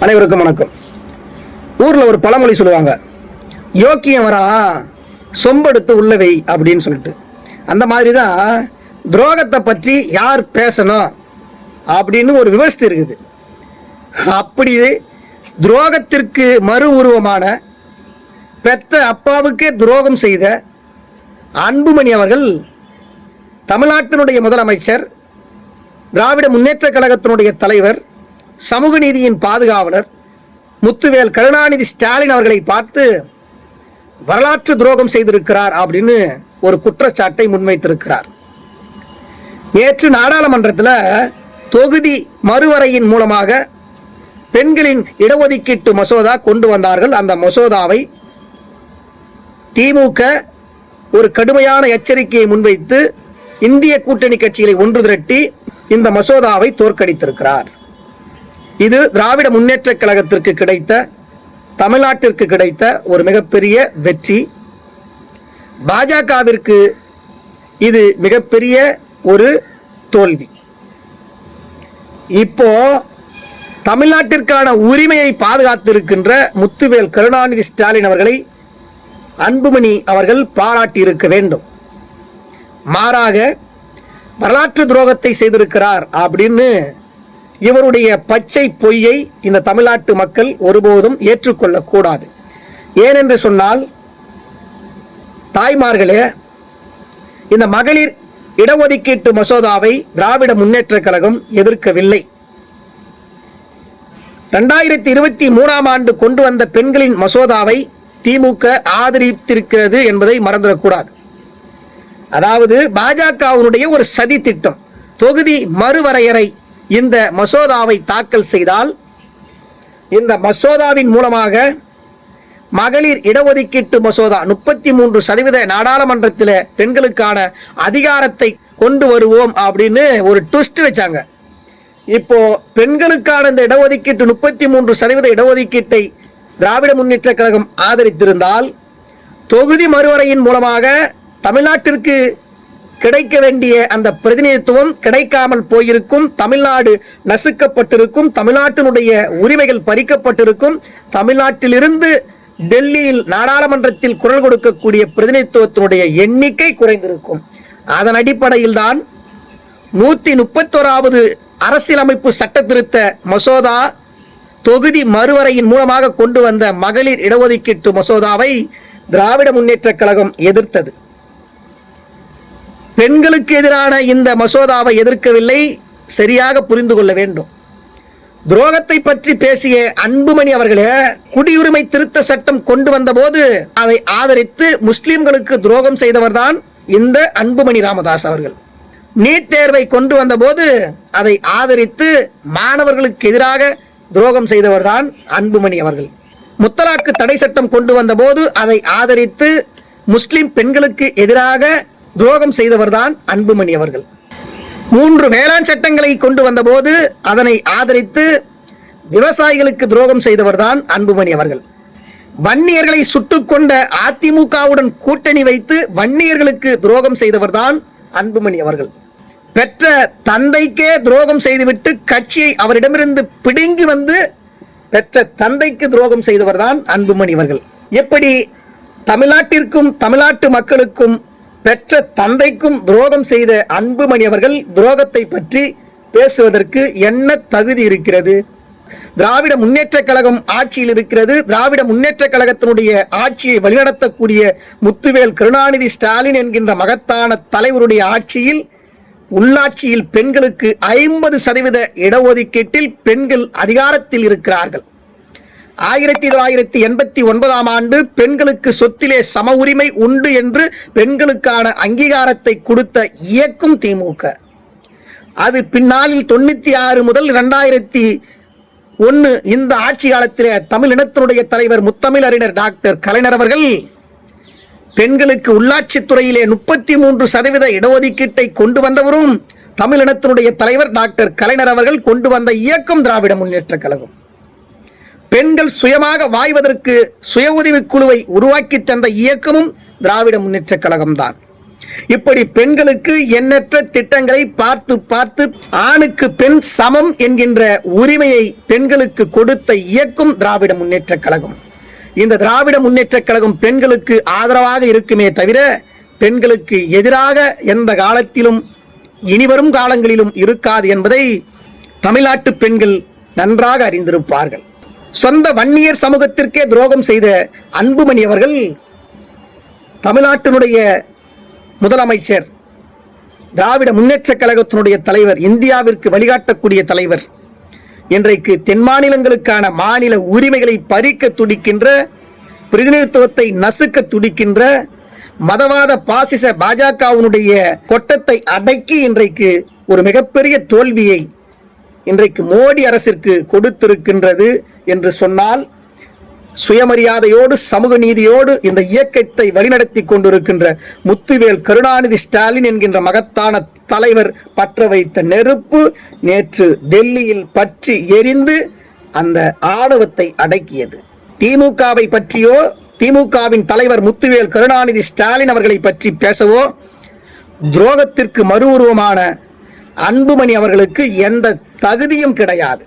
அனைவருக்கும் வணக்கம். ஊரில் ஒரு பழமொழி சொல்லுவாங்க, யோக்கியம் வரா சொம்பெடுத்து உள்ளவை அப்படின்னு சொல்லிட்டு. அந்த மாதிரி தான் துரோகத்தை பற்றி யார் பேசணும் அப்படின்னு ஒரு விவஸ்தை இருக்குது. அப்படி துரோகத்திற்கு மறு உருவமான பெத்த அப்பாவுக்கே துரோகம் செய்த அன்புமணி அவர்கள் தமிழ்நாட்டினுடைய முதலமைச்சர், திராவிட முன்னேற்ற கழகத்தினுடைய தலைவர், சமூக நீதியின் பாதுகாவலர் முத்துவேல் கருணாநிதி ஸ்டாலின் அவர்களை பார்த்து வரலாற்று துரோகம் செய்திருக்கிறார் அப்படின்னு ஒரு குற்றச்சாட்டை முன்வைத்திருக்கிறார். நேற்று நாடாளுமன்றத்தில் தொகுதி மறுவரையின் மூலமாக பெண்களின் இடஒதுக்கீட்டு மசோதா கொண்டு வந்தார்கள். அந்த மசோதாவை திமுக ஒரு கடுமையான எச்சரிக்கையை முன்வைத்து இந்திய கூட்டணி கட்சிகளை ஒன்று திரட்டி இந்த மசோதாவை தோற்கடித்திருக்கிறார். இது திராவிட முன்னேற்ற கழகத்திற்கு கிடைத்த, தமிழ்நாட்டிற்கு கிடைத்த ஒரு மிகப்பெரிய வெற்றி. பாஜகவிற்கு இது மிகப்பெரிய ஒரு தோல்வி. இப்போ தமிழ்நாட்டிற்கான உரிமையை பாதுகாத்திருக்கின்ற முத்துவேல் கருணாநிதி ஸ்டாலின் அவர்களை அன்புமணி அவர்கள் பாராட்டி இருக்க வேண்டும். மாறாக வரலாற்று துரோகத்தை செய்திருக்கிறார் அப்படின்னு இவருடைய பச்சை பொய்யை இந்த தமிழ்நாட்டு மக்கள் ஒருபோதும் ஏற்றுக்கொள்ளக்கூடாது. ஏனென்று சொன்னால், தாய்மார்களே, இந்த மகளிர் இடஒதுக்கீட்டு மசோதாவை திராவிட முன்னேற்ற கழகம் எதிர்க்கவில்லை. 2023ஆம் ஆண்டு கொண்டு வந்த பெண்களின் மசோதாவை திமுக ஆதரித்திருக்கிறது என்பதை மறந்துடக்கூடாது. அதாவது பாஜகவினுடைய ஒரு சதி திட்டம், தொகுதி மறுவரையறை. இந்த மசோதாவை தாக்கல் செய்தால், இந்த மசோதாவின் மூலமாக மகளிர் இடஒதுக்கீட்டு மசோதா 33% நாடாளுமன்றத்தில் பெண்களுக்கான அதிகாரத்தை கொண்டு வருவோம் அப்படின்னு ஒரு ட்விஸ்ட் வச்சாங்க. இப்போ பெண்களுக்கான இந்த இடஒதுக்கீட்டு 33% இடஒதுக்கீட்டை திராவிட முன்னேற்ற கழகம் ஆதரித்திருந்தால், தொகுதி மறுவரையின் மூலமாக தமிழ்நாட்டிற்கு கிடைக்க வேண்டிய அந்த பிரதிநிதித்துவம் கிடைக்காமல் போயிருக்கும், தமிழ்நாடு நசுக்கப்பட்டிருக்கும், தமிழ்நாட்டினுடைய உரிமைகள் பறிக்கப்பட்டிருக்கும், தமிழ்நாட்டிலிருந்து டெல்லியில் நாடாளுமன்றத்தில் குரல் கொடுக்கக்கூடிய பிரதிநிதித்துவத்தினுடைய எண்ணிக்கை குறைந்திருக்கும். அதன் அடிப்படையில் தான் 131வது அரசியலமைப்பு சட்ட திருத்த மசோதா தொகுதி மறுவரையின் மூலமாக கொண்டு வந்த மகளிர் இடஒதுக்கீட்டு மசோதாவை திராவிட முன்னேற்ற கழகம் எதிர்த்தது. பெண்களுக்கு எதிரான இந்த மசோதாவை எதிர்க்கவில்லை, சரியாக புரிந்து கொள்ள வேண்டும். துரோகத்தை பற்றி பேசிய அன்புமணி அவர்களே, குடியுரிமை திருத்த சட்டம் கொண்டு வந்த போது அதை ஆதரித்து முஸ்லிம்களுக்கு துரோகம் செய்தவர்தான் இந்த அன்புமணி ராமதாஸ் அவர்கள். நீட் தேர்வை கொண்டு வந்த போது அதை ஆதரித்து மாணவர்களுக்கு எதிராக துரோகம் செய்தவர்தான் அன்புமணி அவர்கள். முத்தலாக்கு தடை சட்டம் கொண்டு வந்த போது அதை ஆதரித்து முஸ்லிம் பெண்களுக்கு எதிராக துரோகம் செய்தவர்தான் அன்புமணி அவர்கள். 3 வேளாண் சட்டங்களை கொண்டு வந்த போது அதனை ஆதரித்து விவசாயிகளுக்கு துரோகம் செய்தவர்தான் அன்புமணி அவர்கள். வன்னியர்களை சுட்டுக் கொண்ட அதிமுகவுடன் கூட்டணி வைத்து வன்னியர்களுக்கு துரோகம் செய்தவர்தான் அன்புமணி அவர்கள். பெற்ற தந்தைக்கே துரோகம் செய்துவிட்டு கட்சியை அவரிடமிருந்து பிடுங்கி வந்து பெற்ற தந்தைக்கு துரோகம் செய்தவர்தான் அன்புமணி அவர்கள். எப்படி தமிழ்நாட்டிற்கும் தமிழ்நாட்டு மக்களுக்கும் பெற்ற தந்தைக்கும் துரோகம் செய்த அன்புமணி அவர்கள் துரோகத்தை பற்றி பேசுவதற்கு என்ன தகுதி இருக்கிறது? திராவிட முன்னேற்ற கழகம் ஆட்சியில் இருக்கிறது. திராவிட முன்னேற்ற கழகத்தினுடைய ஆட்சியை வழிநடத்தக்கூடிய முத்துவேல் கருணாநிதி ஸ்டாலின் என்கின்ற மகத்தான தலைவருடைய ஆட்சியில், உள்ளாட்சியில் பெண்களுக்கு 50% இடஒதுக்கீட்டில் பெண்கள் அதிகாரத்தில் இருக்கிறார்கள். 1989ஆம் ஆண்டு பெண்களுக்கு சொத்திலே சம உரிமை உண்டு என்று பெண்களுக்கான அங்கீகாரத்தை கொடுத்த இயக்கும் திமுக. அது பின்னாளில் 96 முதல் 2001 இந்த ஆட்சி காலத்திலே தமிழ் இனத்தினுடைய தலைவர் முத்தமிழ் அறிஞர் டாக்டர் கலைஞர் அவர்கள் பெண்களுக்கு உள்ளாட்சித்துறையிலே 33% இடஒதுக்கீட்டை கொண்டு வந்தவரும் தமிழ் இனத்தினுடைய தலைவர் டாக்டர் கலைஞர் அவர்கள் கொண்டு வந்த இயக்கம் திராவிட முன்னேற்ற கழகம். பெண்கள் சுயமாக வாய்வதற்கு சுய உதவி குழுவை உருவாக்கி தந்த இயக்கமும் திராவிட முன்னேற்ற கழகம்தான். இப்படி பெண்களுக்கு எண்ணற்ற திட்டங்களை பார்த்து பார்த்து ஆணுக்கு பெண் சமம் என்கின்ற உரிமையை பெண்களுக்கு கொடுத்த இயக்கம் திராவிட முன்னேற்றக் கழகம். இந்த திராவிட முன்னேற்றக் கழகம் பெண்களுக்கு ஆதரவாக இருக்குமே தவிர பெண்களுக்கு எதிராக எந்த காலத்திலும் இனிவரும் காலங்களிலும் இருக்காது என்பதை தமிழ்நாட்டு பெண்கள் நன்றாக அறிந்திருப்பார்கள். சொந்த வன்னியர் சமூகத்திற்கே துரோகம் செய்த அன்புமணி அவர்கள் தமிழ்நாட்டினுடைய முதலமைச்சர், திராவிட முன்னேற்றக் கழகத்தினுடைய தலைவர், இந்தியாவிற்கு வழிகாட்டக்கூடிய தலைவர், இன்றைக்கு தென் மாநிலங்களுக்கான மாநில உரிமைகளை பறிக்க துடிக்கின்ற, பிரதிநிதித்துவத்தை நசுக்க துடிக்கின்ற மதவாத பாசிச பாஜகவினுடைய கொட்டத்தை அடக்கி இன்றைக்கு ஒரு மிகப்பெரிய தோல்வியை இன்றைக்கு மோடி அரசிற்கு கொடுத்திருக்கின்றது என்று சொன்னால், சுயமரியாதையோடு சமூக நீதியோடு இந்த இயக்கத்தை வழிநடத்தி கொண்டிருக்கின்ற முத்துவேல் கருணாநிதி ஸ்டாலின் என்கின்ற மகத்தான தலைவர் பற்ற வைத்த நெருப்பு நேற்று டெல்லியில் பற்றி எரிந்து அந்த ஆணவத்தை அடக்கியது. திமுகவை பற்றியோ திமுகவின் தலைவர் முத்துவேல் கருணாநிதி ஸ்டாலின் அவர்களை பற்றி பேசவோ துரோகத்திற்கு மறு உருவமான அன்புமணி அவர்களுக்கு எந்த தகுதியும் கிடையாது.